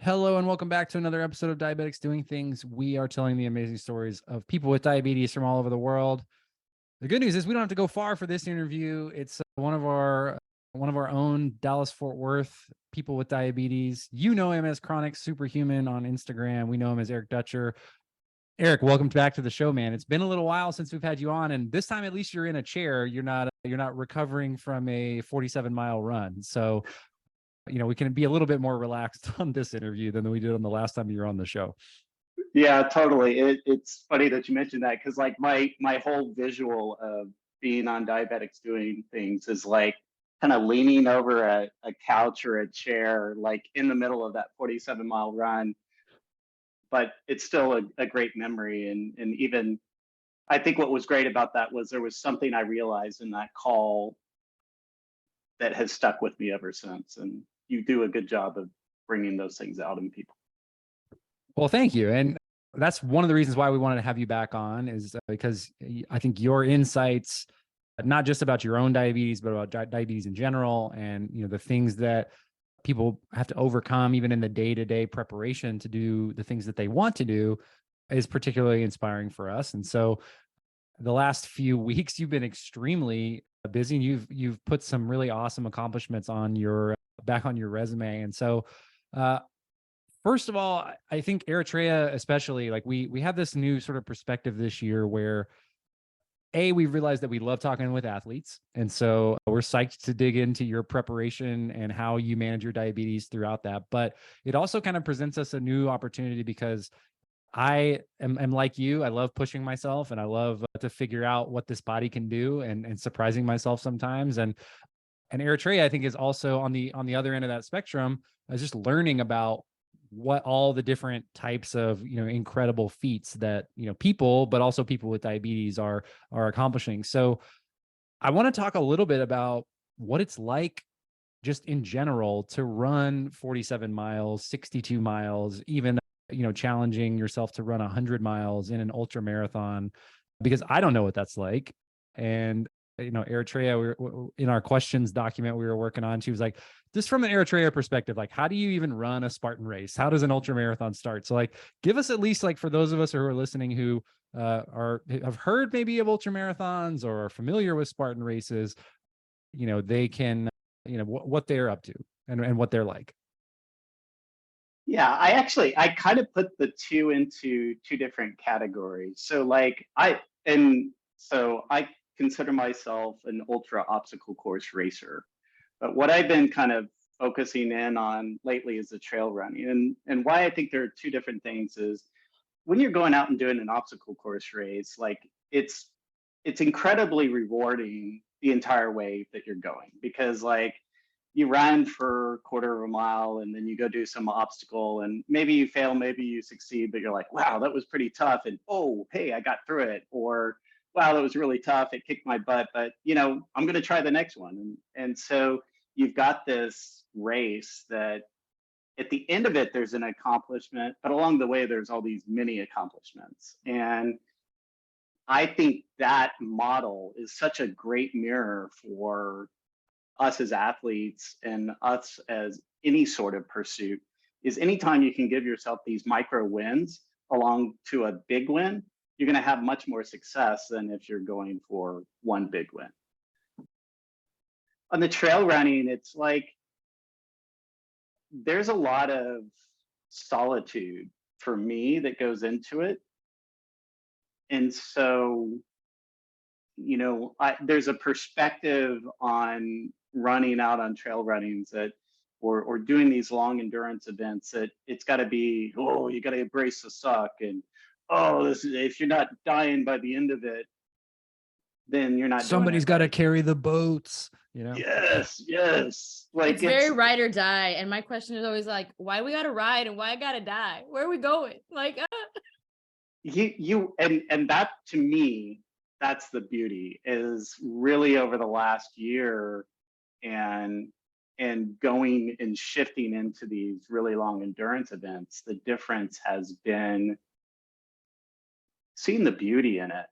Hello and welcome back to another episode of Diabetics Doing Things. We are telling the amazing stories of people with diabetes from all over the world. The good news is we don't have to go far for this interview. It's one of our own Dallas-Fort Worth people with diabetes. You know him as Chronic Superhuman on Instagram. We know him as Eric Dutcher. Eric, welcome back to the show, man. It's been a little while since we've had you on, and this time at least you're in a chair. You're not recovering from a 47-mile run. So we can be a little bit more relaxed on this interview than we did on the last time you were on the show. Yeah, totally. It's funny that you mentioned that because like my whole visual of being on Diabetics Doing Things is like kind of leaning over a couch or a chair, like in the middle of that 47-mile run. But it's still a great memory. And even I think what was great about that was there was something I realized in that call that has stuck with me ever since. And you do a good job of bringing those things out in people. Well, thank you. And that's one of the reasons why we wanted to have you back on is because I think your insights, not just about your own diabetes, but about diabetes in general, and the things that people have to overcome even in the day-to-day preparation to do the things that they want to do, is particularly inspiring for us. And so the last few weeks you've been extremely busy, and you've put some really awesome accomplishments on your back on your resume. And so first of all, I think Eritrea, especially, like we have this new sort of perspective this year where we've realized that we love talking with athletes. And so we're psyched to dig into your preparation and how you manage your diabetes throughout that. But it also kind of presents us a new opportunity because I am like you. I love pushing myself and I love to figure out what this body can do and surprising myself sometimes. And Eritrea, I think, is also on the other end of that spectrum, just learning about what all the different types of incredible feats that people, but also people with diabetes are accomplishing. So I want to talk a little bit about what it's like just in general to run 47 miles, 62 miles, even challenging yourself to run 100 miles in an ultra marathon, because I don't know what that's like. And Eritrea, in our questions document we were working on, she was like, just from an Eritrea perspective, like, how do you even run a Spartan race? How does an ultra marathon start? So like, give us at least, like, for those of us who are listening who have heard maybe of ultra marathons or are familiar with Spartan races, they can, what they're up to and what they're like. Yeah, I kind of put the two into two different categories. So I consider myself an ultra obstacle course racer. But what I've been kind of focusing in on lately is the trail running. And why I think there are two different things is when you're going out and doing an obstacle course race, like it's incredibly rewarding the entire way that you're going because like you run for a quarter of a mile and then you go do some obstacle and maybe you fail, maybe you succeed, but you're like, wow, that was pretty tough. And oh, hey, I got through it. Or wow, that was really tough. It kicked my butt, but I'm going to try the next one. And so you've got this race that at the end of it, there's an accomplishment, but along the way, there's all these mini accomplishments. And I think that model is such a great mirror for us as athletes and us as any sort of pursuit is anytime you can give yourself these micro wins along to a big win, you're going to have much more success than if you're going for one big win. On the trail running, it's like there's a lot of solitude for me that goes into it. And so, there's a perspective on running out on trail runnings that or doing these long endurance events that it's got to be, oh, you got to embrace the suck, and oh, if you're not dying by the end of it, then you're not. Somebody's got to carry the boats. Yes. Like it's very ride or die. And my question is always like, why we gotta ride and why I gotta die? Where are we going? Like and that, to me, that's the beauty, is really over the last year and going and shifting into these really long endurance events, the difference has been seeing the beauty in it.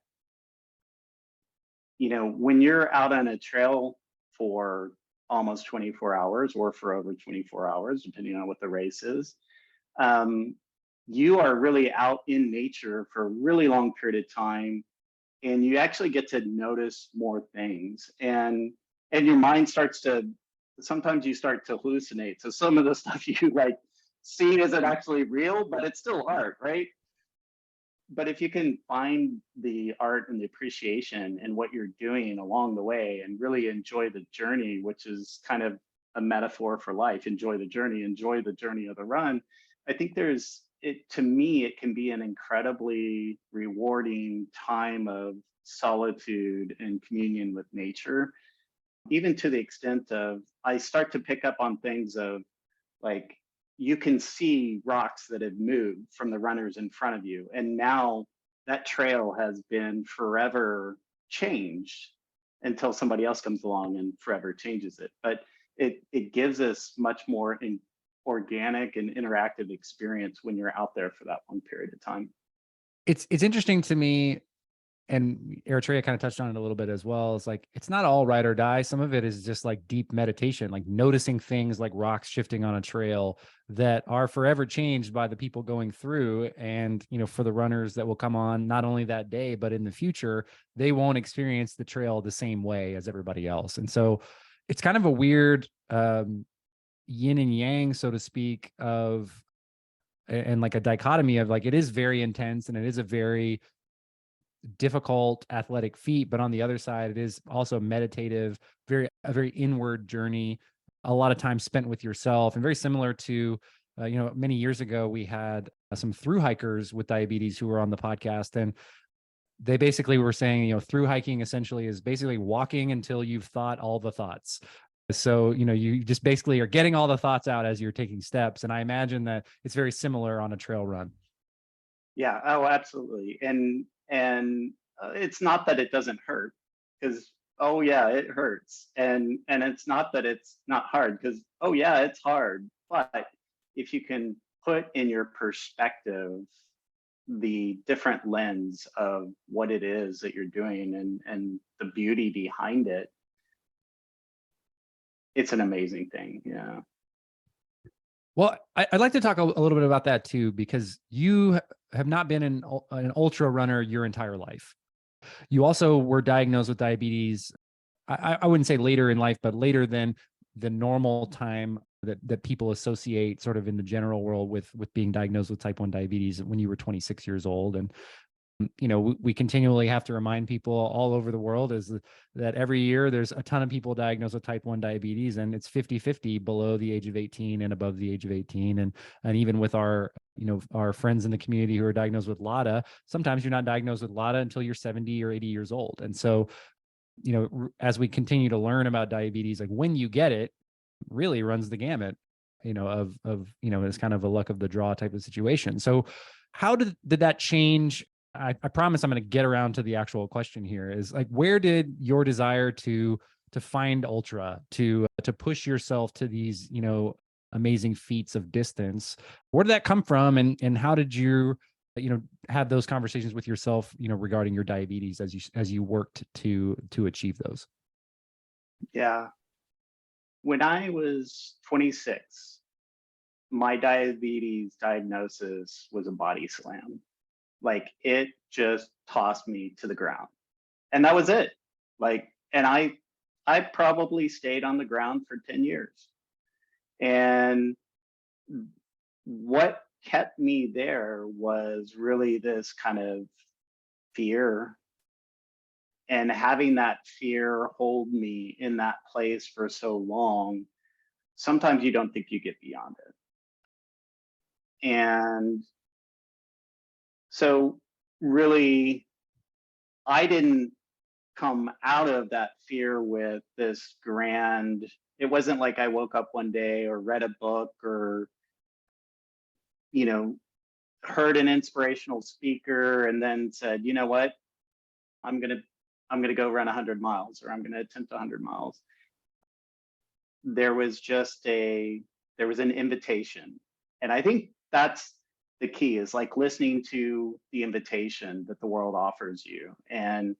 When you're out on a trail for almost 24 hours or for over 24 hours, depending on what the race is, you are really out in nature for a really long period of time, and you actually get to notice more things, and your mind starts to, sometimes you start to hallucinate. So some of the stuff you like see isn't actually real, but it's still art, right? But if you can find the art and the appreciation and what you're doing along the way and really enjoy the journey, which is kind of a metaphor for life, enjoy the journey of the run. I think there's it, to me, it can be an incredibly rewarding time of solitude and communion with nature, even to the extent of I start to pick up on things of like, you can see rocks that have moved from the runners in front of you. And now that trail has been forever changed until somebody else comes along and forever changes it. But it gives us much more organic and interactive experience when you're out there for that long period of time. It's interesting to me, and Eritrea kind of touched on it a little bit as well. It's like, it's not all ride or die. Some of it is just like deep meditation, like noticing things like rocks shifting on a trail that are forever changed by the people going through. And, you know, for the runners that will come on, not only that day, but in the future, they won't experience the trail the same way as everybody else. And so it's kind of a weird yin and yang, so to speak, of, and like a dichotomy of like, it is very intense and it is a very difficult athletic feat, but on the other side, it is also meditative, a very inward journey, a lot of time spent with yourself, and very similar to, you know, many years ago, we had some thru hikers with diabetes who were on the podcast, and they basically were saying, you know, thru hiking essentially is basically walking until you've thought all the thoughts. So, you know, you just basically are getting all the thoughts out as you're taking steps. And I imagine that it's very similar on a trail run. Yeah. Oh, absolutely. And it's not that it doesn't hurt, because oh yeah, it hurts, and it's not that it's not hard, because oh yeah, it's hard. But if you can put in your perspective the different lens of what it is that you're doing and the beauty behind it, it's an amazing thing. Yeah. Well, I'd like to talk a little bit about that too, because you have not been an ultra runner your entire life. You also were diagnosed with diabetes. I wouldn't say later in life, but later than the normal time that people associate sort of in the general world with being diagnosed with type 1 diabetes, when you were 26 years old. And you know, we continually have to remind people all over the world is that every year there's a ton of people diagnosed with type 1 diabetes, and it's 50-50 below the age of 18 and above the age of 18. And even with our, you know, our friends in the community who are diagnosed with LADA, sometimes you're not diagnosed with LADA until you're 70 or 80 years old. And so, you know, as we continue to learn about diabetes, like when you get it, really runs the gamut, you know, of, you know, it's kind of a luck of the draw type of situation. So how did that change? I promise I'm going to get around to the actual question here, is like, where did your desire to find ultra, to push yourself to these, you know, amazing feats of distance, where did that come from? And how did you, you know, have those conversations with yourself, you know, regarding your diabetes as you worked to achieve those? Yeah. When I was 26, my diabetes diagnosis was a body slam. Like, it just tossed me to the ground, and that was it. Like, and I probably stayed on the ground for 10 years. And what kept me there was really this kind of fear, and having that fear hold me in that place for so long. Sometimes you don't think you get beyond it. And so really, I didn't come out of that fear with this grand, it wasn't like I woke up one day or read a book or, you know, heard an inspirational speaker and then said, you know what, I'm going to go run 100 miles, or I'm going to attempt 100 miles. There was an invitation. And I think that's the key, is like listening to the invitation that the world offers you. And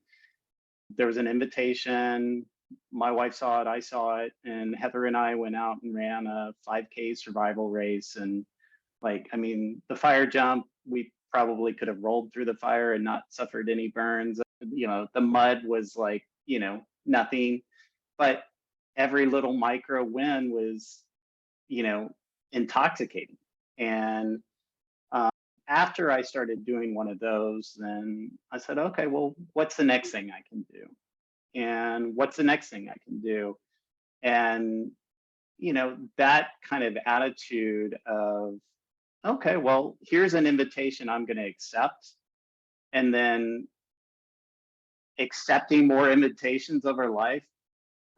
there was an invitation. My wife saw it, I saw it, and Heather and I went out and ran a 5K survival race. And Like, I mean, the fire jump, we probably could have rolled through the fire and not suffered any burns. You know, the mud was like, you know, nothing. But every little micro win was, you know, intoxicating. And after I started doing one of those, then I said, okay, well, what's the next thing I can do? And what's the next thing I can do? And, you know, that kind of attitude of, okay, well, here's an invitation I'm going to accept. And then accepting more invitations over life.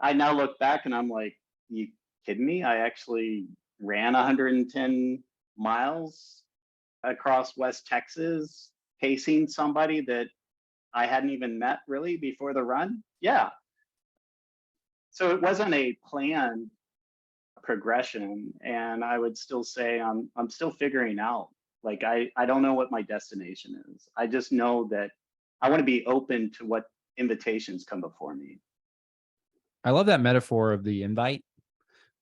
I now look back and I'm like, you kidding me? I actually ran 110 miles across West Texas, pacing somebody that I hadn't even met really before the run. Yeah. So it wasn't a planned progression. And I would still say I'm still figuring out. Like I don't know what my destination is. I just know that I want to be open to what invitations come before me. I love that metaphor of the invite,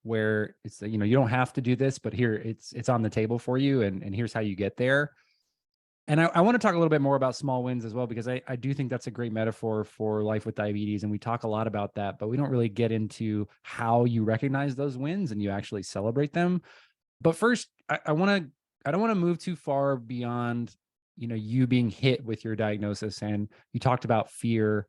where it's, you know, you don't have to do this, but here it's on the table for you, and here's how you get there. And I want to talk a little bit more about small wins as well, because I do think that's a great metaphor for life with diabetes. And we talk a lot about that, but we don't really get into how you recognize those wins and you actually celebrate them. But first, I don't want to move too far beyond, you know, you being hit with your diagnosis. And you talked about fear.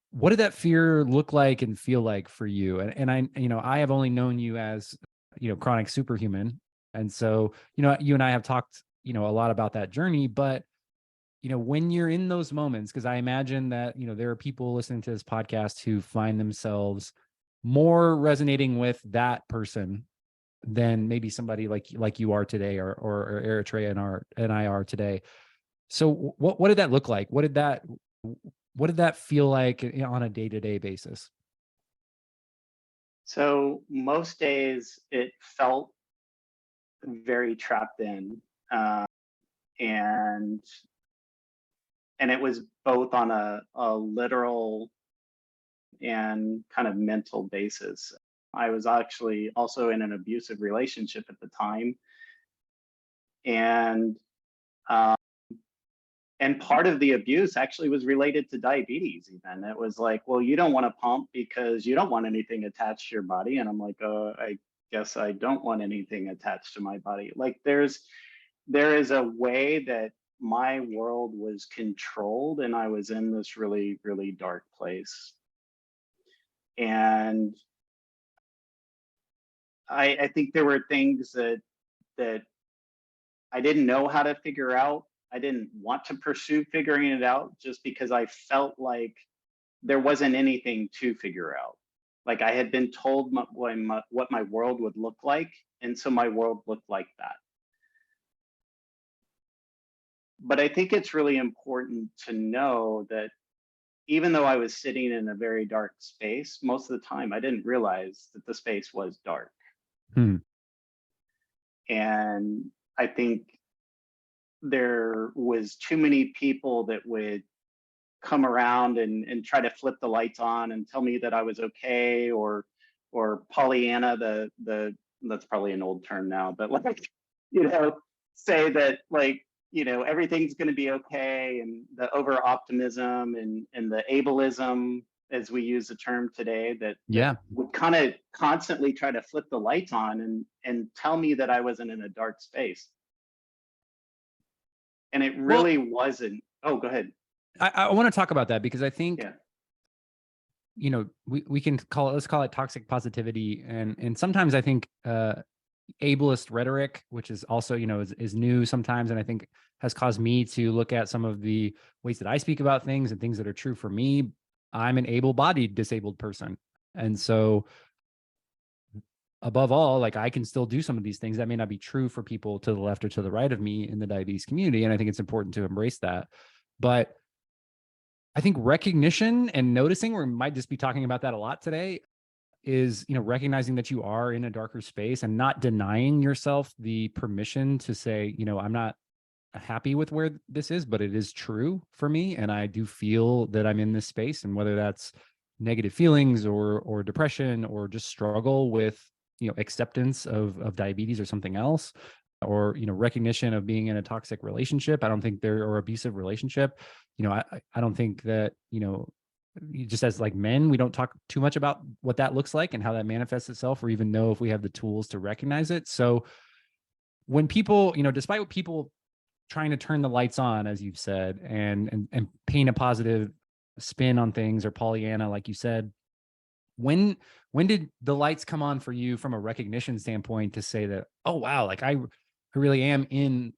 What did that fear look like and feel like for you? And I, you know, I have only known you as, you know, Chronic Superhuman. And so, you know, you and I have talked, you know, a lot about that journey, but, you know, when you're in those moments, because I imagine that, you know, there are people listening to this podcast who find themselves more resonating with that person than maybe somebody like you are today, or Eritrea and I are today. So what did that look like? What did that feel like, you know, on a day-to-day basis? So most days it felt very trapped in, and it was both on a literal and kind of mental basis. I was actually also in an abusive relationship at the time, and um, part of the abuse actually was related to diabetes. Even it was like, well, you don't want to pump because you don't want anything attached to your body, and I'm like, oh, I guess I don't want anything attached to my body. Like there is a way that my world was controlled, and I was in this really, really dark place. And I think there were things that I didn't know how to figure out. I didn't want to pursue figuring it out just because I felt like there wasn't anything to figure out. Like I had been told what my world would look like, and so my world looked like that. But I think it's really important to know that even though I was sitting in a very dark space, most of the time I didn't realize that the space was dark. And I think there was too many people that would come around and try to flip the lights on and tell me that I was okay, or Pollyanna, the that's probably an old term now, but like, you know, say that like, you know, everything's going to be okay, and the over optimism and the ableism, as we use the term today, that would kind of constantly try to flip the lights on and tell me that I wasn't in a dark space. And it really wasn't. Oh, go ahead. I want to talk about that, because I think, you know, we can let's call it toxic positivity. And sometimes I think ableist rhetoric, which is also, you know, is new sometimes, and I think has caused me to look at some of the ways that I speak about things and things that are true for me. I'm an able-bodied disabled person. And so above all, like I can still do some of these things that may not be true for people to the left or to the right of me in the diabetes community. And I think it's important to embrace that. But I think recognition and noticing, we might just be talking about that a lot today, is, you know, recognizing that you are in a darker space and not denying yourself the permission to say, you know, I'm not happy with where this is, but it is true for me. And I do feel that I'm in this space, and whether that's negative feelings or depression or just struggle with, you know, acceptance of diabetes or something else, or, recognition of being in a toxic relationship. I don't think there, or abusive relationship. I don't think that, just as like men, we don't talk too much about what that looks like and how that manifests itself, or even know if we have the tools to recognize it. So when people, despite what people trying to turn the lights on, as you've said, and paint a positive spin on things, or Pollyanna, like you said, when did the lights come on for you from a recognition standpoint to say that, oh wow, like I really am in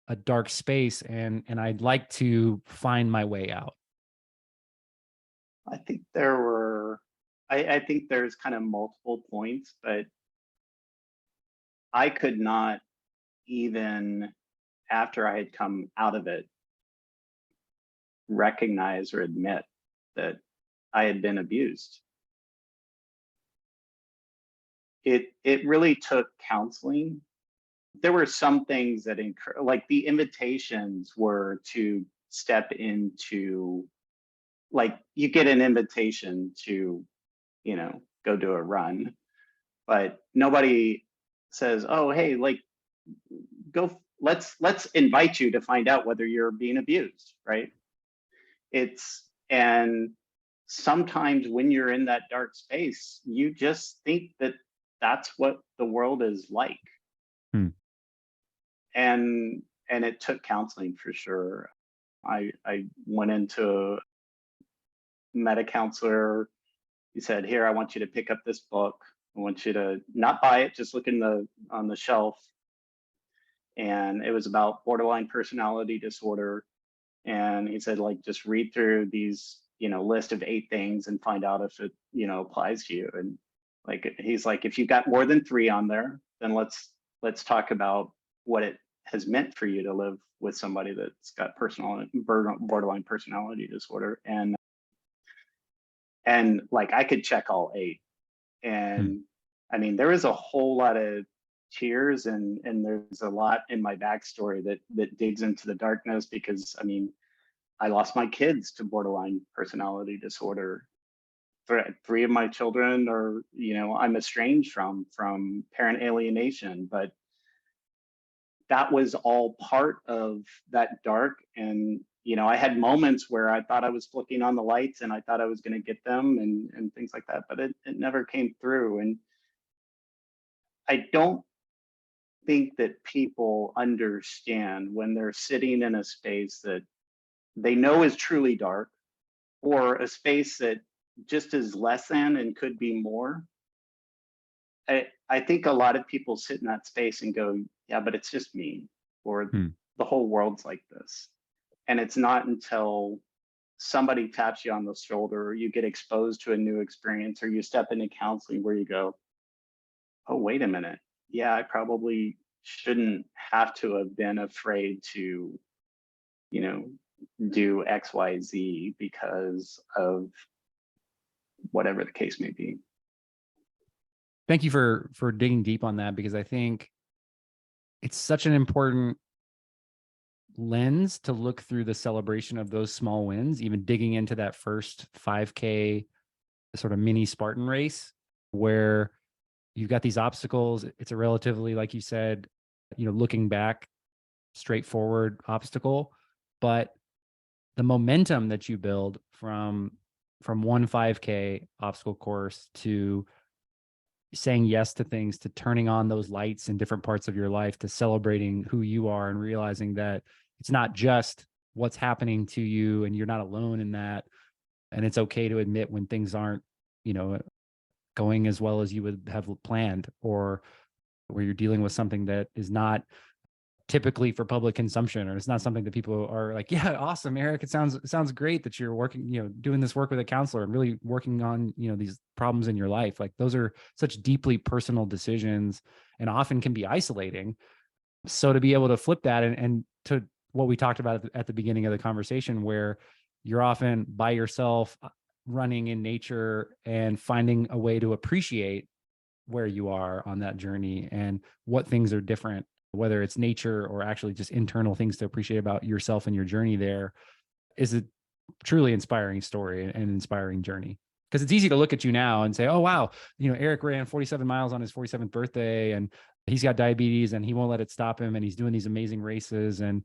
a dark space and I'd like to find my way out? I think I think there's kind of multiple points, but I could not, even after I had come out of it, recognize or admit that I had been abused. It really took counseling. There were some things that like the invitations were to step into, like you get an invitation to, go do a run, but nobody says, oh, hey, like go, let's invite you to find out whether you're being abused, right? And sometimes when you're in that dark space, you just think that that's what the world is like. And it took counseling for sure. I went into met a counselor. He said, here, I want you to pick up this book. I want you to not buy it, just look on the shelf. And it was about borderline personality disorder. And he said, like, just read through these, list of 8 things and find out if it, applies to you. And like, he's like, if you've got more than 3 on there, then let's talk about what it has meant for you to live with somebody that's got borderline personality disorder. And like, I could check all 8. And I mean, there is a whole lot of tears, and there's a lot in my backstory that digs into the darkness, because I mean, I lost my kids to borderline personality disorder. 3 of my children are, I'm estranged from parent alienation, but that was all part of that dark. And I had moments where I thought I was flicking on the lights and I thought I was going to get them and things like that, but it never came through. And I don't think that people understand when they're sitting in a space that they know is truly dark, or a space that just is less than and could be more. I think a lot of people sit in that space and go, yeah, but it's just me, or the whole world's like this. And it's not until somebody taps you on the shoulder, or you get exposed to a new experience, or you step into counseling where you go, oh, wait a minute. Yeah, I probably shouldn't have to have been afraid to, do X, Y, Z because of whatever the case may be. Thank you for digging deep on that, because I think it's such an important lens to look through the celebration of those small wins, even digging into that first 5K sort of mini Spartan race, where you've got these obstacles. It's a relatively, like you said, looking back, straightforward obstacle, but the momentum that you build from one 5K obstacle course to saying yes to things, to turning on those lights in different parts of your life, to celebrating who you are and realizing that it's not just what's happening to you and you're not alone in that. And it's okay to admit when things aren't, going as well as you would have planned, or where you're dealing with something that is not typically for public consumption, or it's not something that people are like, yeah, awesome, Eric, it sounds great that you're working, doing this work with a counselor and really working on, these problems in your life. Like, those are such deeply personal decisions and often can be isolating. So to be able to flip that and to what we talked about at the beginning of the conversation, where you're often by yourself running in nature and finding a way to appreciate where you are on that journey and what things are different, whether it's nature or actually just internal things to appreciate about yourself and your journey, there is a truly inspiring story and an inspiring journey. Because it's easy to look at you now and say, oh, wow, Eric ran 47 miles on his 47th birthday. And he's got diabetes and he won't let it stop him. And he's doing these amazing races. And,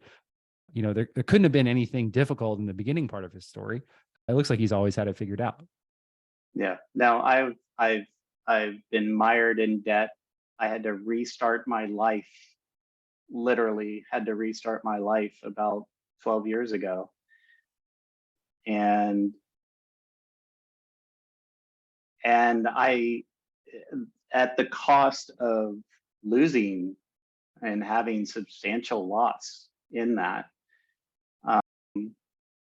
there couldn't have been anything difficult in the beginning part of his story. It looks like he's always had it figured out. Yeah. Now I've been mired in debt. I had to restart my life, literally had to restart my life about 12 years ago. And I, at the cost of losing and having substantial loss in that,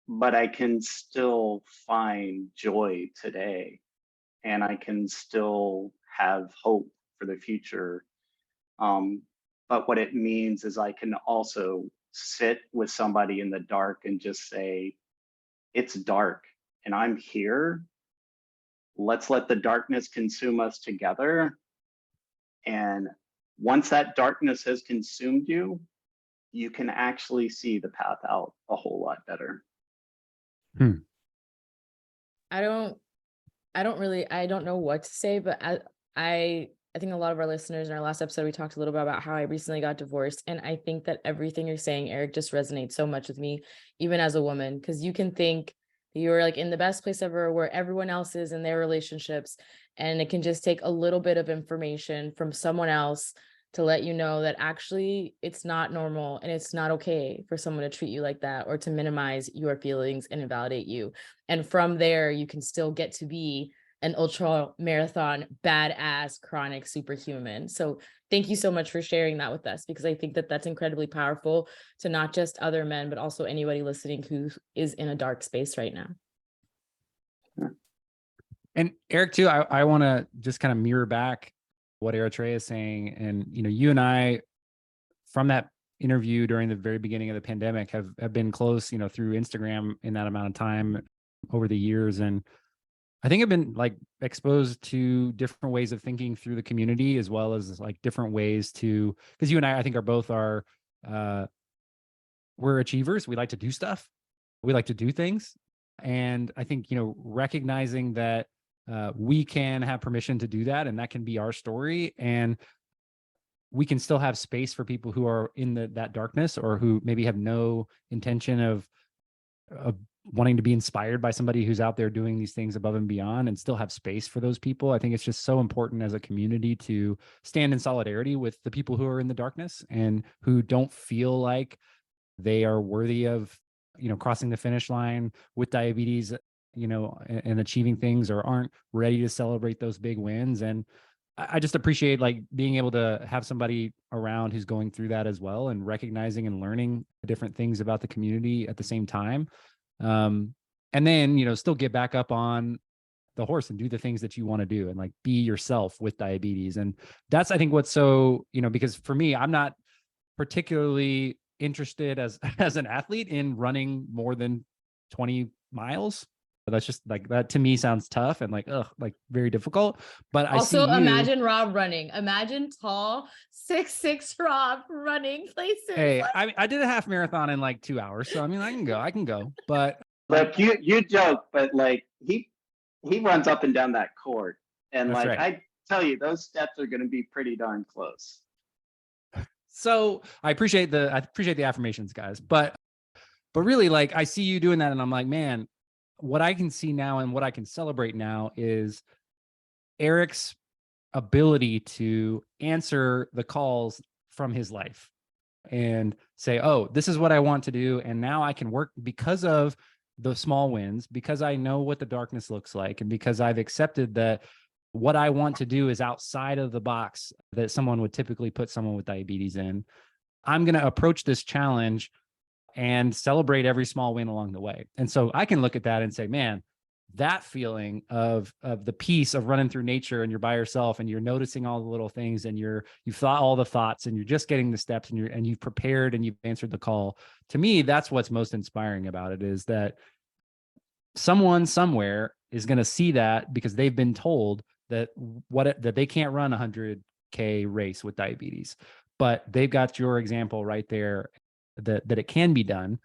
but I can still find joy today, and I can still have hope for the future. But what it means is I can also sit with somebody in the dark and just say, it's dark and I'm here. Let's let the darkness consume us together. And once that darkness has consumed you, you can actually see the path out a whole lot better. I don't know what to say, but I think a lot of our listeners in our last episode, we talked a little bit about how I recently got divorced. And I think that everything you're saying, Eric, just resonates so much with me, even as a woman, because you can think you're like in the best place ever where everyone else is in their relationships. And it can just take a little bit of information from someone else to let you know that actually it's not normal and it's not okay for someone to treat you like that or to minimize your feelings and invalidate you. And from there, you can still get to be an ultra marathon badass chronic superhuman. So thank you so much for sharing that with us, because I think that that's incredibly powerful to not just other men, but also anybody listening who is in a dark space right now. And Eric too, I want to just kind of mirror back what Eritrea is saying. And, you and I, from that interview during the very beginning of the pandemic, have been close, through Instagram in that amount of time over the years. And I think I've been like exposed to different ways of thinking through the community, as well as like different ways to, because you and I think we're achievers. We like to do stuff. We like to do things. And I think, recognizing that we can have permission to do that, and that can be our story. And we can still have space for people who are in that darkness, or who maybe have no intention of wanting to be inspired by somebody who's out there doing these things above and beyond, and still have space for those people. I think it's just so important as a community to stand in solidarity with the people who are in the darkness and who don't feel like they are worthy of, crossing the finish line with diabetes, and achieving things, or aren't ready to celebrate those big wins. And I just appreciate like being able to have somebody around who's going through that as well, and recognizing and learning different things about the community at the same time. And then, still get back up on the horse and do the things that you want to do, and like be yourself with diabetes. And that's, I think, what's so, because for me, I'm not particularly interested as an athlete in running more than 20 miles. That's just like, that to me sounds tough and like, very difficult. But also, imagine Rob running. Imagine tall 6'6" Rob running places. Hey, I did a half marathon in like 2 hours. So I mean, I can go. But look, you joke, but like he runs up and down that court. And like, right. I tell you, those steps are going to be pretty darn close. So I appreciate the affirmations, guys. But really, like, I see you doing that, and I'm like, man, what I can see now and what I can celebrate now is Eric's ability to answer the calls from his life and say, oh, this is what I want to do. And now I can work because of the small wins, because I know what the darkness looks like, and because I've accepted that what I want to do is outside of the box that someone would typically put someone with diabetes in. I'm going to approach this challenge and celebrate every small win along the way. And so I can look at that and say, man, that feeling of the peace of running through nature, and you're by yourself and you're noticing all the little things, and you've thought all the thoughts, and you're just getting the steps, and you've prepared and you've answered the call. To me, that's what's most inspiring about it, is that someone somewhere is going to see that, because they've been told that they can't run a 100K race with diabetes, but they've got your example right there that it can be done,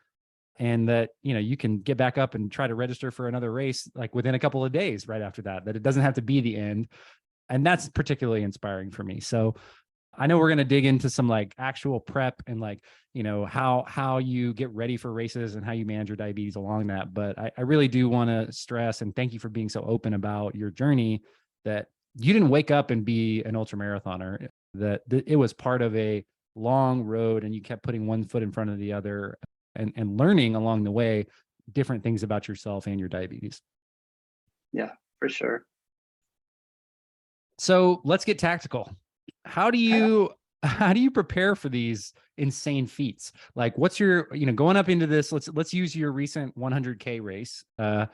and that, you can get back up and try to register for another race like within a couple of days right after that it doesn't have to be the end. And that's particularly inspiring for me. So I know we're going to dig into some like actual prep and like, how you get ready for races and how you manage your diabetes along that. But I really do want to stress and thank you for being so open about your journey, that you didn't wake up and be an ultramarathoner, that it was part of a long road and you kept putting one foot in front of the other and learning along the way different things about yourself and your diabetes. Yeah, for sure. So let's get tactical. How do you prepare for these insane feats? Like what's your, going up into this, let's use your recent 100K race that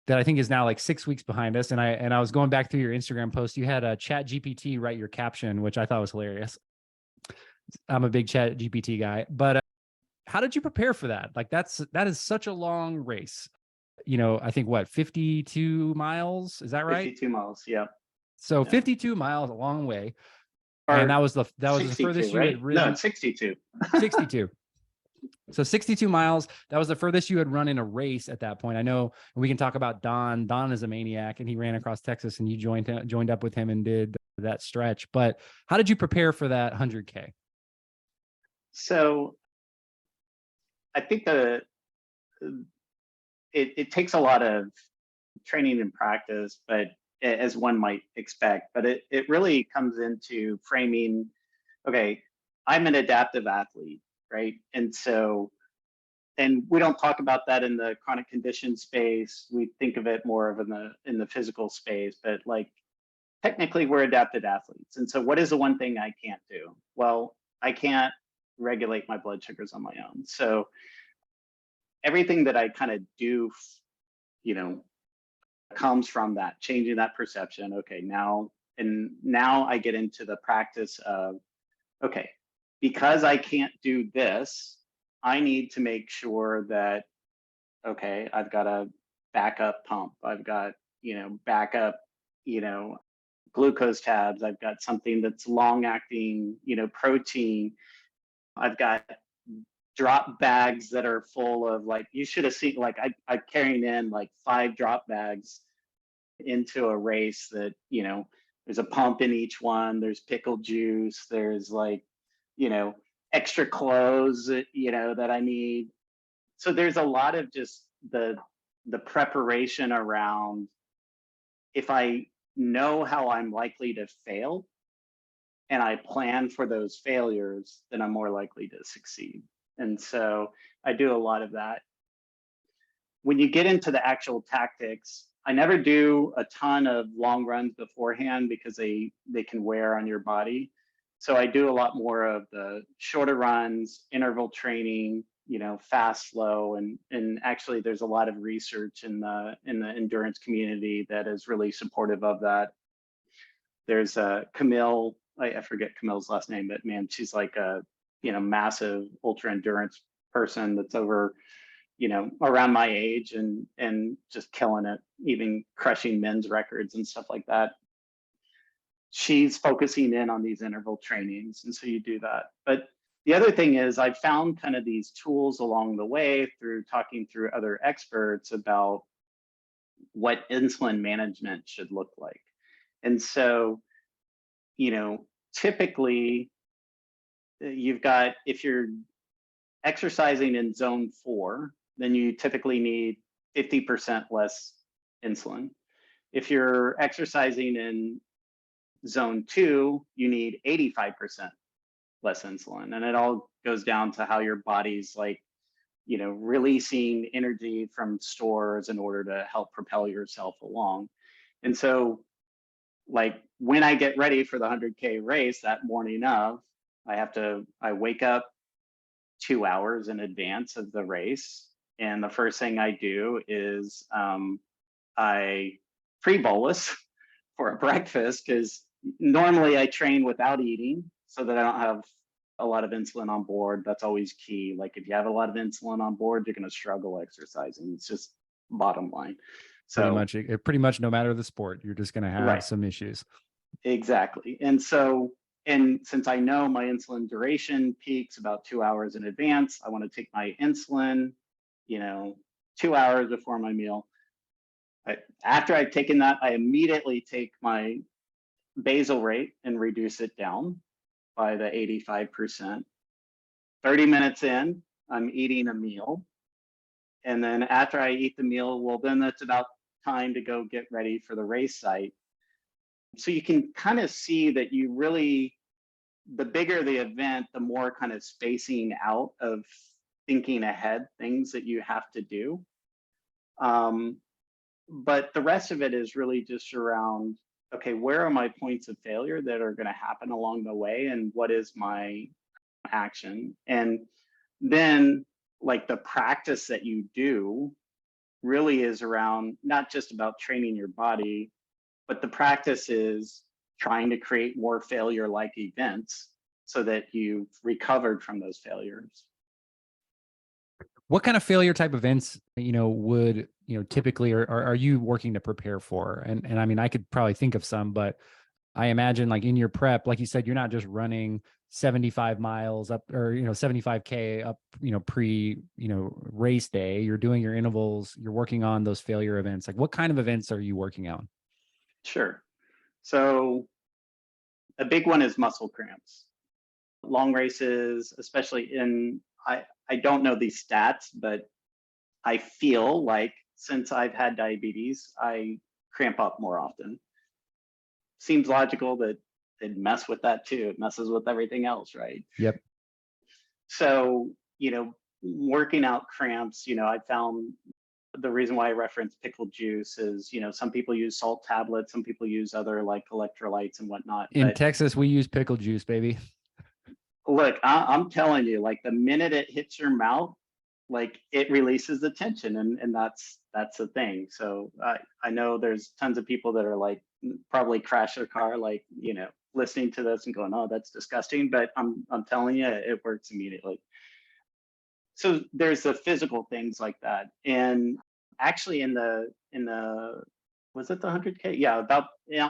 I think is now like 6 weeks behind us. And I was going back through your Instagram post. You had a Chat GPT write your caption, which I thought was hilarious. I'm a big Chat GPT guy, but how did you prepare for that? Like that is such a long race. I think 52 miles, is that right? 52 miles, yeah. So 52 miles, a long way. Or and that was the 62, furthest you right? had ridden. No, it's 62. 62. So 62 miles, that was the furthest you had run in a race at that point. I know we can talk about Don. Don is a maniac and he ran across Texas and you joined up with him and did that stretch. But how did you prepare for that 100K? So I think it takes a lot of training and practice, but as one might expect, but it really comes into framing, okay, I'm an adaptive athlete, right? And we don't talk about that in the chronic condition space. We think of it more of in the physical space, but like technically we're adapted athletes. And so what is the one thing I can't do? Well, I can't regulate my blood sugars on my own. So everything that I kind of do, comes from that, changing that perception. Okay, now I get into the practice of, okay, because I can't do this, I need to make sure that, okay, I've got a backup pump. I've got, backup, glucose tabs. I've got something that's long acting, protein. I've got drop bags that are full of, like, you should have seen, like I'm carrying in like 5 drop bags into a race that, there's a pump in each one, there's pickled juice, there's like, extra clothes that, that I need. So there's a lot of just the preparation around, if I know how I'm likely to fail and I plan for those failures, then I'm more likely to succeed. And so I do a lot of that. When you get into the actual tactics, I never do a ton of long runs beforehand because they can wear on your body. So I do a lot more of the shorter runs, interval training, fast, slow, and actually there's a lot of research in the endurance community that is really supportive of that. There's Camille, I forget Camille's last name, but man, she's like a massive ultra endurance person that's over, around my age and just killing it, even crushing men's records and stuff like that. She's focusing in on these interval trainings, and so you do that. But the other thing is I've found kind of these tools along the way through talking through other experts about what insulin management should look like. And so, typically you've got, if you're exercising in zone 4, then you typically need 50% less insulin. If you're exercising in zone 2, you need 85% less insulin. And it all goes down to how your body's like, releasing energy from stores in order to help propel yourself along. And so, like, when I get ready for the 100K race that morning of, I wake up 2 hours in advance of the race. And the first thing I do is I pre-bolus for a breakfast, because normally I train without eating so that I don't have a lot of insulin on board. That's always key. Like if you have a lot of insulin on board, you're going to struggle exercising. It's just bottom line. So pretty much no matter the sport, you're just going to have some issues. Exactly. And since I know my insulin duration peaks about 2 hours in advance, I want to take my insulin, 2 hours before my meal. After I've taken that, I immediately take my basal rate and reduce it down. by the 85%. 30 minutes in, I'm eating a meal. And then after I eat the meal, well, then it's about time to go get ready for the race site. So you can kind of see that you really, the bigger the event, the more kind of spacing out of thinking ahead, things that you have to do. But the rest of it is really just around, okay, where are my points of failure that are going to happen along the way, and what is my action? And then like the practice that you do really is around not just about training your body, but the practice is trying to create more failure-like events so that you've recovered from those failures. What kind of failure type events, would, typically are you working to prepare for? And I mean, I could probably think of some, but I imagine like in your prep, like you said, you're not just running 75 miles up or, 75K up, pre, race day. You're doing your intervals, you're working on those failure events. Like what kind of events are you working on? Sure. So a big one is muscle cramps. Long races, especially I don't know these stats, but I feel like since I've had diabetes, I cramp up more often. Seems logical that it'd mess with that too. It messes with everything else, right? Yep. So, working out cramps, I found the reason why I reference pickled juice is, some people use salt tablets, some people use other like electrolytes and whatnot. In Texas, we use pickle juice, baby. Look, I'm telling you, like the minute it hits your mouth, like it releases the tension, and that's the thing. So I know there's tons of people that are like probably crash their car, like listening to this and going, "Oh, that's disgusting," but I'm telling you, it works immediately. So there's the physical things like that, and actually in the was it the 100K? Yeah,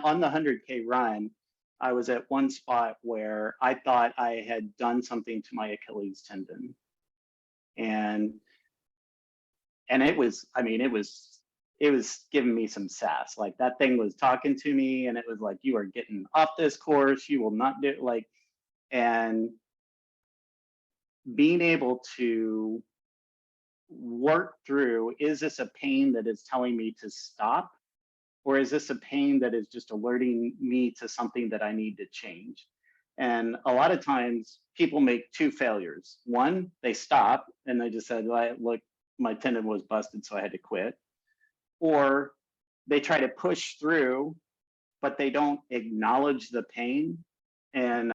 on the 100K run, I was at one spot where I thought I had done something to my Achilles tendon. And it was, I mean, it was giving me some sass. Like that thing was talking to me and it was like, you are getting off this course. You will not do like, and being able to work through, is this a pain that is telling me to stop? Or is this a pain that is just alerting me to something that I need to change? And a lot of times people make two failures. One, they stop and they just said, look, my tendon was busted, so I had to quit. Or they try to push through, but they don't acknowledge the pain. And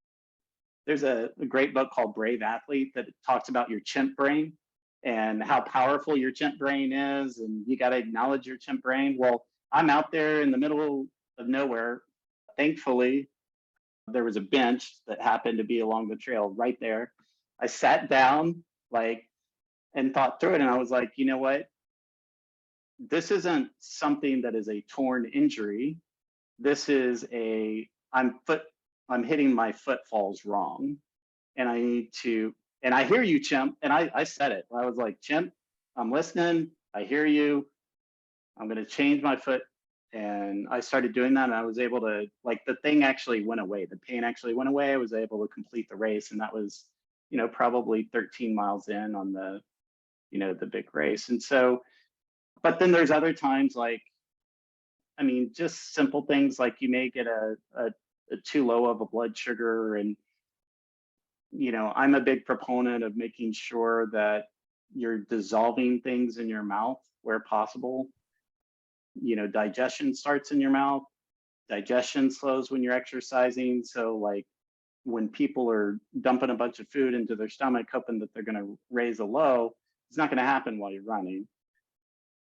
there's a great book called Brave Athlete that talks about your chimp brain and how powerful your chimp brain is. And you got to acknowledge your chimp brain. Well, I'm out there in the middle of nowhere. Thankfully, there was a bench that happened to be along the trail right there. I sat down and thought through it. And I was like, you know what? This isn't something that is a torn injury. This is I'm hitting my footfalls wrong. And I need to, and I hear you, chimp. And I said it. I was like, chimp, I'm listening. I hear you. I'm going to change my foot. And I started doing that. And I was able to, the thing actually went away. The pain actually went away. I was able to complete the race. And that was, probably 13 miles in on the, the big race. And so, but then there's other times just simple things like you may get a too low of a blood sugar. And, I'm a big proponent of making sure that you're dissolving things in your mouth where possible. Digestion starts in your mouth. Digestion slows when you're exercising. So when people are dumping a bunch of food into their stomach, hoping that they're going to raise a low, it's not going to happen while you're running.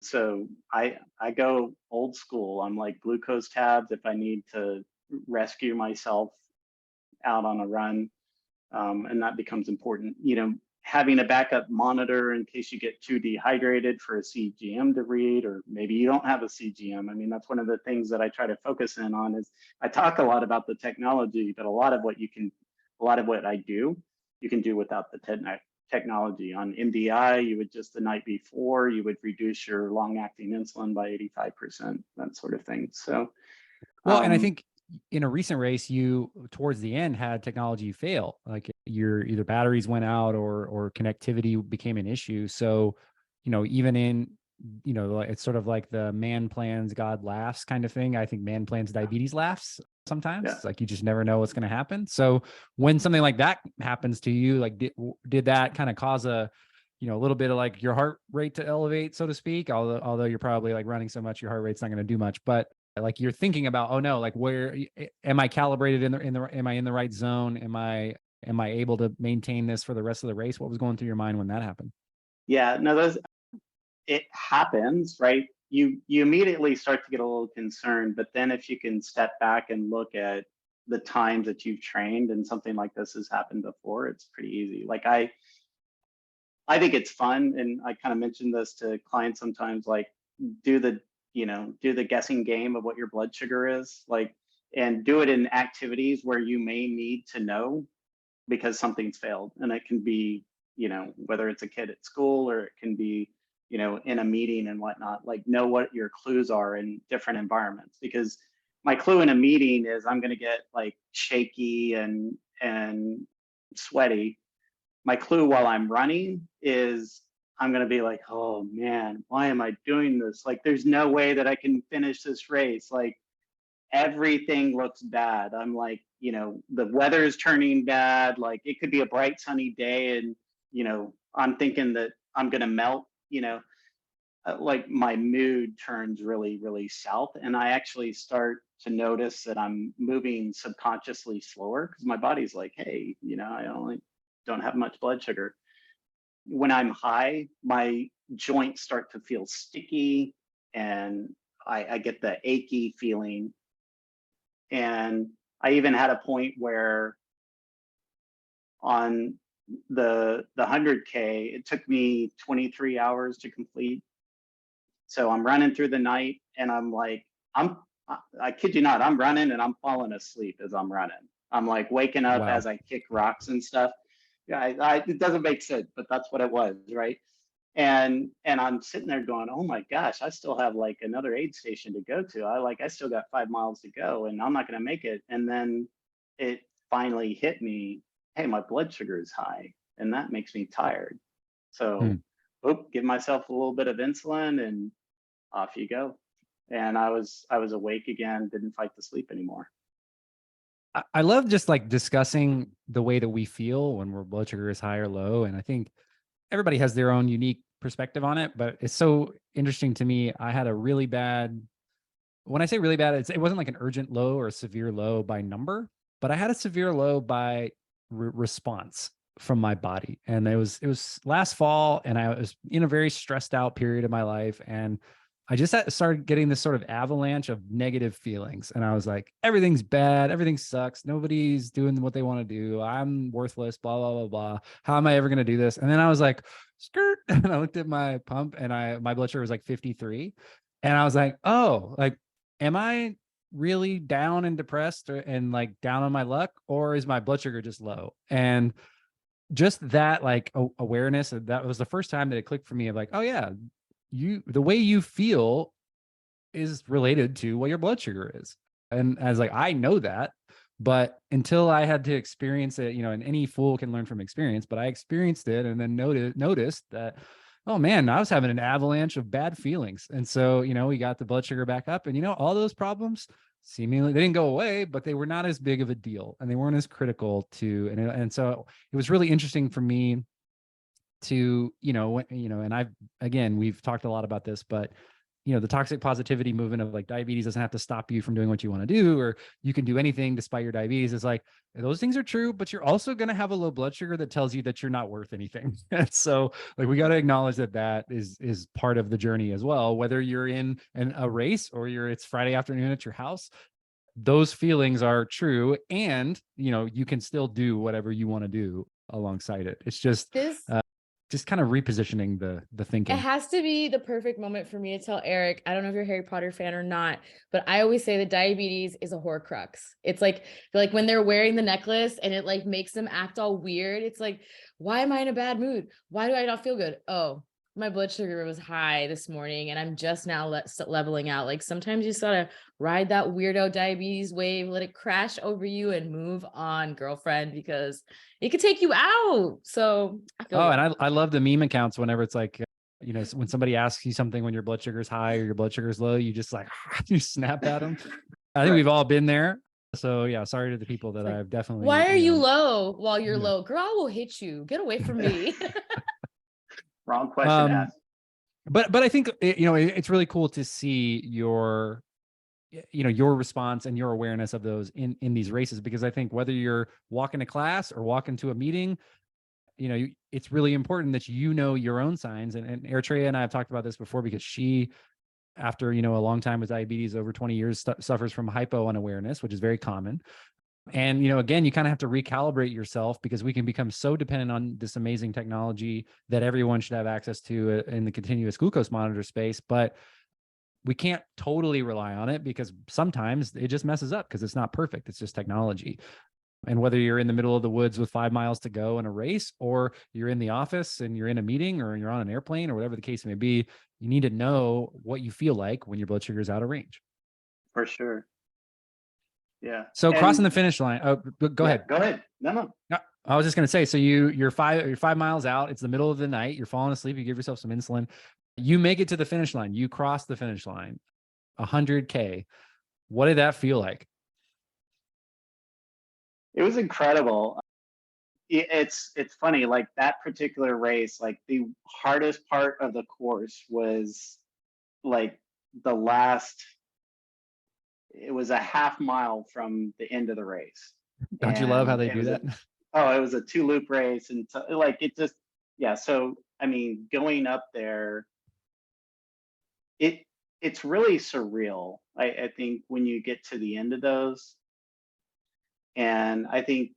So I go old school. I'm like glucose tabs if I need to rescue myself out on a run. And that becomes important. Having a backup monitor in case you get too dehydrated for a CGM to read, or maybe you don't have a CGM. That's one of the things that I try to focus in on is I talk a lot about the technology, but a lot of what I do, you can do without the technology. On MDI, you would just the night before, you would reduce your long-acting insulin by 85%, that sort of thing. So, well, and I think in a recent race, you towards the end had technology fail, like your either batteries went out or connectivity became an issue. So, even in, it's sort of like the man plans, God laughs kind of thing. I think man plans, diabetes laughs sometimes. Yeah. It's like you just never know what's going to happen. So when something like that happens to you, like did that kind of cause a little bit of like your heart rate to elevate, so to speak, although you're probably like running so much, your heart rate's not going to do much, but like you're thinking about, oh no, like where am I calibrated am I in the right zone? Am I able to maintain this for the rest of the race? What was going through your mind when that happened? Yeah, no, it happens, right? You immediately start to get a little concerned, but then if you can step back and look at the times that you've trained and something like this has happened before, it's pretty easy. Like I think it's fun, and I kind of mentioned this to clients sometimes, like do the do the guessing game of what your blood sugar is, like, and do it in activities where you may need to know because something's failed. And it can be, whether it's a kid at school or it can be, in a meeting and whatnot, like know what your clues are in different environments. Because my clue in a meeting is I'm going to get like shaky and sweaty. My clue while I'm running is I'm going to be like, oh man, why am I doing this? Like, there's no way that I can finish this race. Like, everything looks bad. I'm like, the weather is turning bad. Like, it could be a bright sunny day, and I'm thinking that I'm going to melt. Like my mood turns really, really south, and I actually start to notice that I'm moving subconsciously slower because my body's like, hey, I only don't have much blood sugar. When I'm high, my joints start to feel sticky, and I get the achy feeling. And I even had a point where on the 100K, it took me 23 hours to complete. So I'm running through the night, and I'm like, I kid you not, I'm running and I'm falling asleep as I'm running. I'm like waking up Wow. as I kick rocks and stuff. Yeah, it doesn't make sense, but that's what it was, right? And I'm sitting there going, oh my gosh, I still have like another aid station to go to. I still got 5 miles to go, and I'm not going to make it. And then it finally hit me, hey, my blood sugar is high, and that makes me tired. So, give myself a little bit of insulin, and off you go. And I was awake again, didn't fight the sleep anymore. I love just like discussing the way that we feel when our blood sugar is high or low. And I think everybody has their own unique perspective on it, but it's so interesting to me. I had a really bad, when I say really bad, it wasn't like an urgent low or a severe low by number, but I had a severe low by response from my body. And it was last fall, and I was in a very stressed out period of my life. And I just started getting this sort of avalanche of negative feelings. And I was like, everything's bad. Everything sucks. Nobody's doing what they want to do. I'm worthless, blah, blah, blah, blah. How am I ever going to do this? And then I was like, skirt. And I looked at my pump, and my blood sugar was like 53. And I was like, oh, like, am I really down and depressed and like down on my luck, or is my blood sugar just low? And just that like awareness, that was the first time that it clicked for me of like, oh yeah, the way you feel is related to what your blood sugar is. And I was like, I know that, but until I had to experience it, and any fool can learn from experience, but I experienced it and then noticed that, oh man, I was having an avalanche of bad feelings. And so, we got the blood sugar back up, and all those problems seemingly they didn't go away, but they were not as big of a deal, and they weren't as critical to, and so it was really interesting for me to, and we've talked a lot about this, but the toxic positivity movement of like diabetes doesn't have to stop you from doing what you want to do, or you can do anything despite your diabetes. It's like, those things are true, but you're also going to have a low blood sugar that tells you that you're not worth anything. And so like, we got to acknowledge that is part of the journey as well, whether you're in a race or it's Friday afternoon at your house. Those feelings are true, and you can still do whatever you want to do alongside it. It's just kind of repositioning the thinking. It has to be the perfect moment for me to tell Eric, I don't know if you're a Harry Potter fan or not, but I always say that diabetes is a Horcrux. It's like when they're wearing the necklace and it like makes them act all weird. It's like, why am I in a bad mood? Why do I not feel good? Oh, my blood sugar was high this morning and I'm just now leveling out. Like sometimes you just gotta ride that weirdo diabetes wave, let it crash over you and move on, girlfriend, because it could take you out. So I feel Oh, you. and I love the meme accounts whenever it's like, when somebody asks you something when your blood sugar is high or your blood sugar is low, you just like, you snap at them. I think we've all been there. So yeah, sorry to the people that I've definitely. Why are you low while you're low? Girl, I will hit you. Get away from me. Wrong question to ask. But I think, it's really cool to see your response and your awareness of those in these races, because I think whether you're walking to class or walking to a meeting, it's really important that your own signs. And Eritrea and I have talked about this before, because she, after a long time with diabetes, over 20 years, suffers from hypo unawareness, which is very common. And again, you kind of have to recalibrate yourself, because we can become so dependent on this amazing technology that everyone should have access to in the continuous glucose monitor space. But we can't totally rely on it, because sometimes it just messes up because it's not perfect. It's just technology. And whether you're in the middle of the woods with 5 miles to go in a race, or you're in the office and you're in a meeting, or you're on an airplane, or whatever the case may be, you need to know what you feel like when your blood sugar is out of range. For sure. Yeah. So crossing the finish line. Oh, go ahead. Go ahead. No. I was just going to say, so you're 5 miles out. It's the middle of the night. You're falling asleep. You give yourself some insulin. You make it to the finish line. You cross the finish line, 100K. What did that feel like? It was incredible. It's funny, like that particular race, like the hardest part of the course was like it was a half mile from the end of the race. Don't you love how they do that? It was a 2-loop race. And so like, it just, yeah. So, I mean, going up there, it's really surreal. I think when you get to the end of those, and I think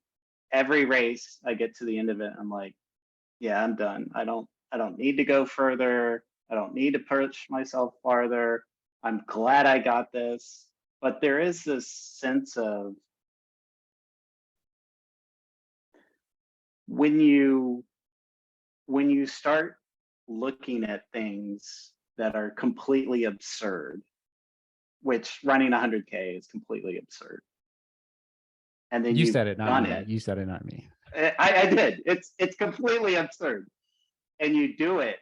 every race I get to the end of it, I'm like, yeah, I'm done. I don't need to go further. I don't need to push myself farther. I'm glad I got this. But there is this sense of when you start looking at things that are completely absurd, which running 100K is completely absurd. And then you said it, not me. it. You said it, not me. I did. It's completely absurd. And you do it.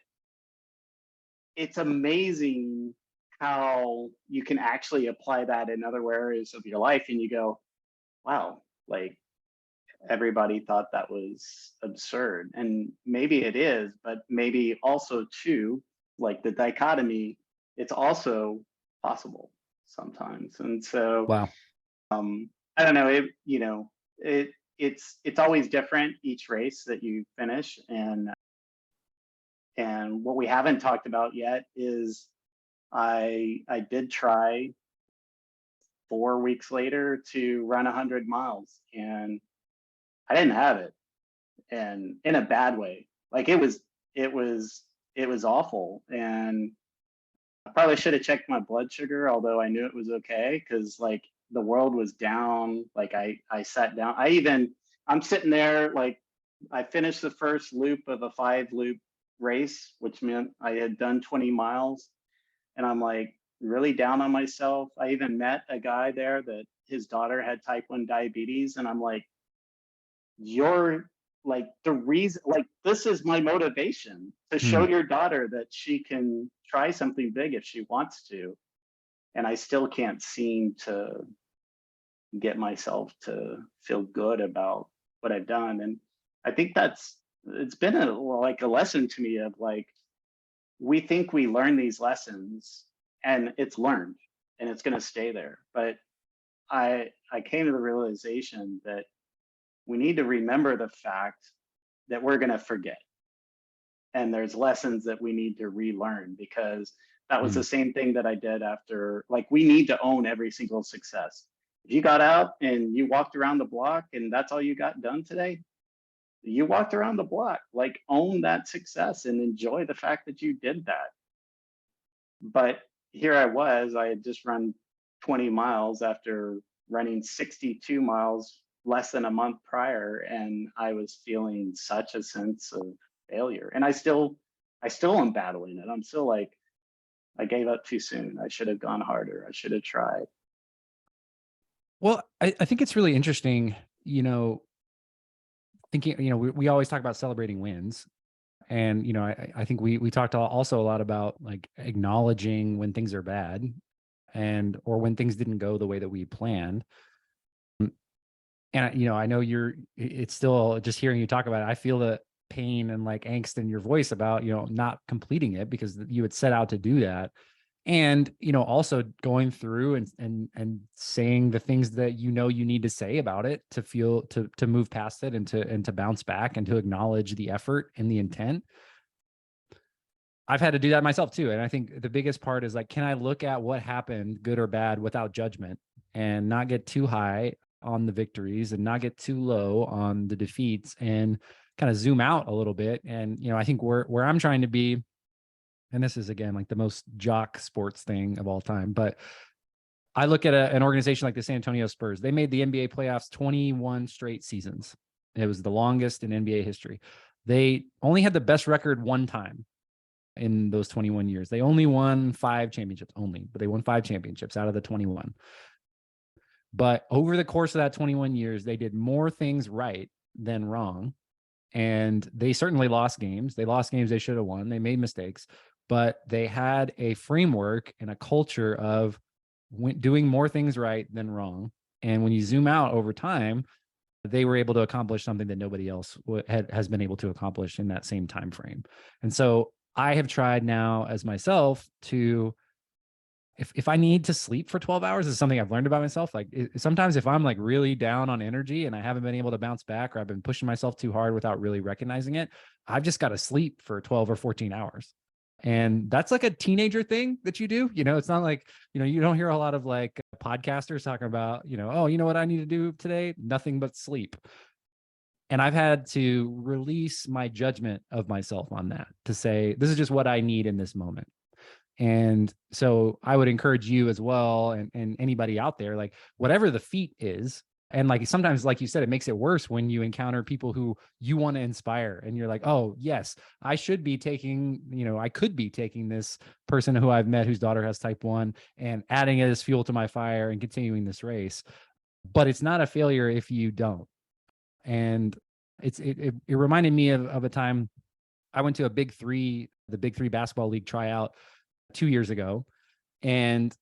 It's amazing how you can actually apply that in other areas of your life. And you go, wow, like everybody thought that was absurd. And maybe it is, but maybe also too, like the dichotomy, it's also possible sometimes. And so, wow. I don't know, it's always different each race that you finish. And what we haven't talked about yet is I did try 4 weeks later to run 100 miles, and I didn't have it, and in a bad way. Like it was awful. And I probably should have checked my blood sugar, although I knew it was okay, because like the world was down. Like I sat down. I'm sitting there, like I finished the first loop of a 5-loop race, which meant I had done 20 miles. And I'm like really down on myself. I even met a guy there that his daughter had type 1 diabetes. And I'm like, you're like the reason, like this is my motivation to show your daughter that she can try something big if she wants to. And I still can't seem to get myself to feel good about what I've done. And I think it's been a lesson to me of like, we think we learn these lessons and it's learned and it's going to stay there. But I came to the realization that we need to remember the fact that we're going to forget. And there's lessons that we need to relearn, because that was the same thing that I did after, like, we need to own every single success. If you got out and you walked around the block and that's all you got done today, you walked around the block, like own that success and enjoy the fact that you did that. But here I had just run 20 miles after running 62 miles less than a month prior. And I was feeling such a sense of failure. And I still I still am battling it. I'm still like, I gave up too soon. I should have gone harder. I should have tried. Well, I think it's really interesting, thinking, we always talk about celebrating wins. And, I think we talked also a lot about like acknowledging when things are bad or when things didn't go the way that we planned. And, I know it's still just hearing you talk about it. I feel the pain and like angst in your voice about, not completing it because you had set out to do that. And, also going through and saying the things that, you need to say about it to feel, to move past it and to bounce back and to acknowledge the effort and the intent. I've had to do that myself too. And I think the biggest part is like, can I look at what happened, good or bad, without judgment and not get too high on the victories and not get too low on the defeats and kind of zoom out a little bit. And, I think where I'm trying to be, and this is again, like the most jock sports thing of all time, but I look at an organization like the San Antonio Spurs. They made the NBA playoffs 21 straight seasons. It was the longest in NBA history. They only had the best record one time in those 21 years. They only won 5 championships but they won 5 championships out of the 21. But over the course of that 21 years, they did more things right than wrong. And they certainly lost games. They lost games they should have won. They made mistakes, but they had a framework and a culture of doing more things right than wrong. And when you zoom out over time, they were able to accomplish something that nobody else has been able to accomplish in that same time frame. And so I have tried now as myself to, if I need to sleep for 12 hours, is something I've learned about myself. Like sometimes if I'm like really down on energy and I haven't been able to bounce back, or I've been pushing myself too hard without really recognizing it, I've just got to sleep for 12 or 14 hours. And that's like a teenager thing that you do. It's not like, you don't hear a lot of like podcasters talking about, oh, you know what I need to do today? Nothing but sleep. And I've had to release my judgment of myself on that to say, this is just what I need in this moment. And so I would encourage you as well, and anybody out there, like whatever the feat is, and like sometimes, like you said, it makes it worse when you encounter people who you want to inspire and you're like, oh yes, I should be taking, I could be taking this person who I've met whose daughter has type 1 and adding it as fuel to my fire and continuing this race. But it's not a failure if you don't. And it reminded me of a time I went to the Big 3 basketball league tryout 2 years ago. And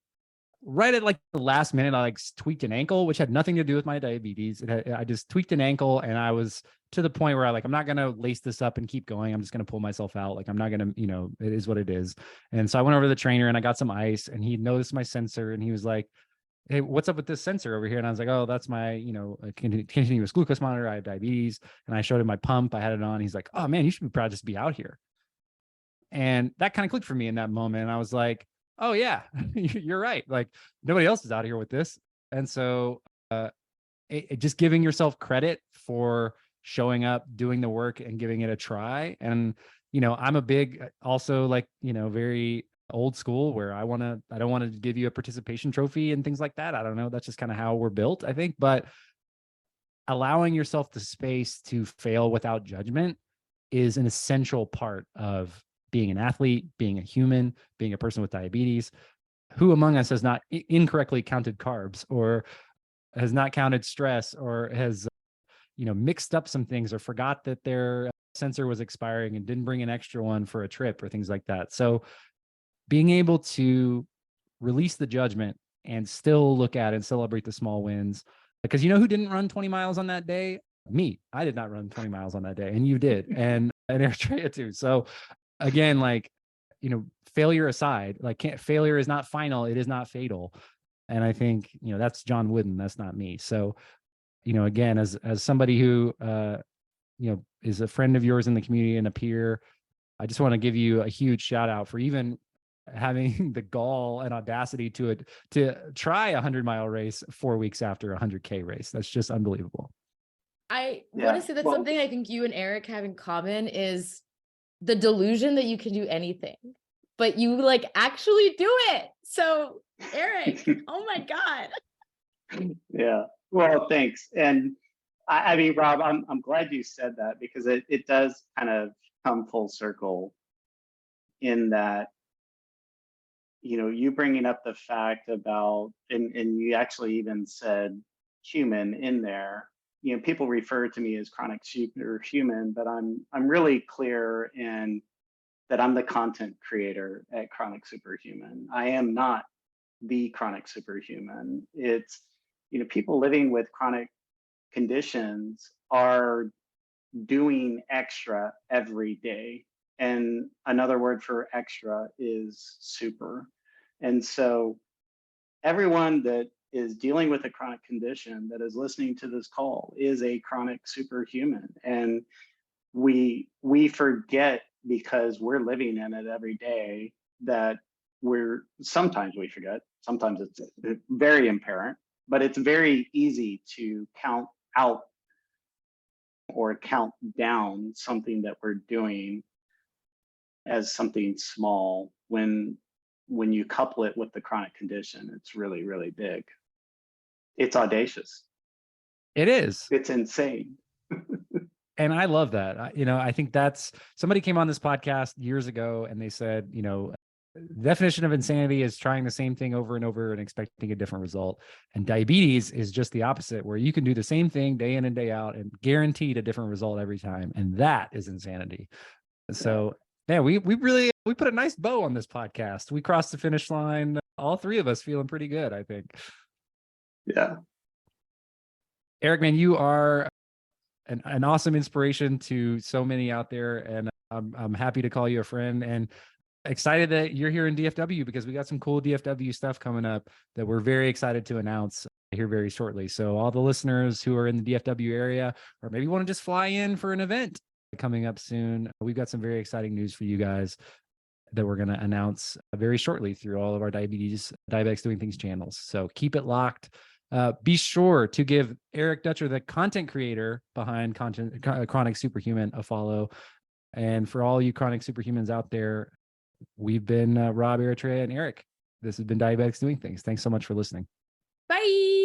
right at like the last minute, I like tweaked an ankle, which had nothing to do with my diabetes. I just tweaked an ankle, and I was to the point where I'm not going to lace this up and keep going. I'm just going to pull myself out. Like I'm not going to, it is what it is. And so I went over to the trainer and I got some ice, and he noticed my sensor and he was like, hey, what's up with this sensor over here? And I was like, oh, that's my, continuous glucose monitor. I have diabetes. And I showed him my pump. I had it on. He's like, oh man, you should be proud just to be out here. And that kind of clicked for me in that moment. And I was like, oh yeah, you're right. Like nobody else is out here with this. And so just giving yourself credit for showing up, doing the work and giving it a try. And, I'm a big, also like, very old school where I don't want to give you a participation trophy and things like that. I don't know. That's just kind of how we're built, I think. But allowing yourself the space to fail without judgment is an essential part of being an athlete, being a human, being a person with diabetes. Who among us has not incorrectly counted carbs, or has not counted stress, or has, mixed up some things, or forgot that their sensor was expiring and didn't bring an extra one for a trip or things like that. So being able to release the judgment and still look at and celebrate the small wins. Because who didn't run 20 miles on that day? Me. I did not run 20 miles on that day, and you did, and Eritrea too. So again, like, failure aside, like failure is not final. It is not fatal. And I think, that's John Wooden. That's not me. So, again, as somebody who, is a friend of yours in the community and a peer, I just want to give you a huge shout out for even having the gall and audacity to try a 100-mile race 4 weeks after a 100K race. That's just unbelievable. I want to say that something I think you and Eric have in common is the delusion that you can do anything, but you like actually do it. So Eric, oh my God. Yeah. Well, thanks. And I mean, Rob, I'm glad you said that, because it does kind of come full circle. in that, you know, you bringing up the fact about, and you actually even said human in there. You know, people refer to me as chronic superhuman, but I'm really clear in that I'm the content creator at Chronic Superhuman. I am not the chronic superhuman. It's, you know, people living with chronic conditions are doing extra every day. And another word for extra is super. And so everyone that is dealing with a chronic condition that is listening to this call is a chronic superhuman. And we forget, because we're living in it every day, that sometimes we forget, sometimes it's very apparent, but it's very easy to count out or count down something that we're doing as something small when you couple it with the chronic condition. It's really, really big. It's audacious. It is. It's insane. And I love that. You know, I think that's, somebody came on this podcast years ago and they said, you know, the definition of insanity is trying the same thing over and over and expecting a different result. And diabetes is just the opposite, where you can do the same thing day in and day out and guaranteed a different result every time. And that is insanity. So yeah, we really, we put a nice bow on this podcast. We crossed the finish line. All three of us feeling pretty good, I think. Yeah. Eric, man, you are an awesome inspiration to so many out there. And I'm happy to call you a friend, and excited that you're here in DFW, because we got some cool DFW stuff coming up that we're very excited to announce here very shortly. So all the listeners who are in the DFW area, or maybe want to just fly in for an event coming up soon, we've got some very exciting news for you guys that we're going to announce very shortly through all of our Diabetics Doing Things channels. So keep it locked. Be sure to give Eric Dutcher, the content creator behind Chronic Superhuman, a follow. And for all you chronic superhumans out there, we've been Rob, Eritrea, and Eric. This has been Diabetics Doing Things. Thanks so much for listening. Bye.